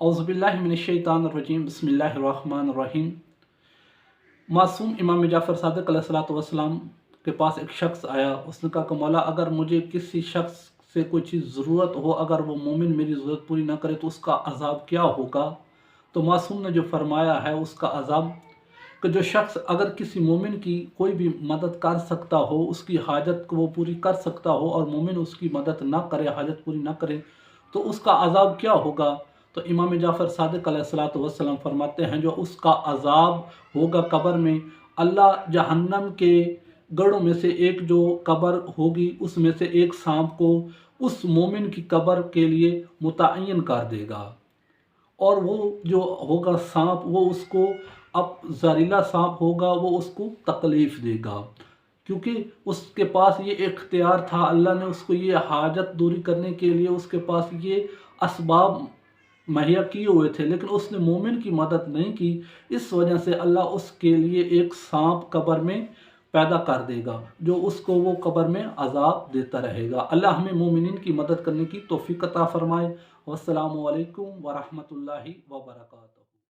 औज़ुबिल्लाहिमिनश्शैतानिर्रजीम बिस्मिल्लाहिर्रहमानिर्रहीम। मासूम इमाम जाफ़र सादिक़ अलैहिस्सलाम के पास एक शख्स आया। उसने कहा कि मौला, अगर मुझे किसी शख्स से कोई चीज़ ज़रूरत हो, अगर वो मोमिन मेरी ज़रूरत पूरी ना करे तो उसका अज़ाब क्या होगा? तो मासूम ने जो फरमाया है उसका अज़ाब कि जो शख्स अगर किसी मोमिन की कोई भी मदद कर सकता हो, उसकी हाजत को वो पूरी कर सकता हो और मोमिन उसकी मदद ना करे, हाजत पूरी ना करे, तो उसका अज़ाब क्या होगा? तो इमाम जाफ़र सादिक़ अलैहिस्सलाम फरमाते हैं जो उसका अज़ाब होगा कब्र में, अल्लाह जहन्नम के गढ़ों में से एक जो कब्र होगी उसमें से एक सांप को उस मोमिन की कब्र के लिए मुतय्यन कर देगा, और वो जो होगा सांप वो उसको, अब जहरीला सांप होगा, वो उसको तकलीफ़ देगा, क्योंकि उसके पास ये इख्तियार था, अल्लाह ने उसको ये हाजत दूरी करने के लिए उसके पास ये असबाब मुहैया किए हुए थे, लेकिन उसने मोमिन की मदद नहीं की। इस वजह से अल्लाह उसके लिए एक सांप कब्र में पैदा कर देगा जो उसको वो कब्र में अज़ाब देता रहेगा। अल्लाह हमें मोमिनीन की मदद करने की तौफ़ीक़ अता फ़रमाए। वस्सलामु अलैकुम व रहमतुल्लाहि व बरकातहू।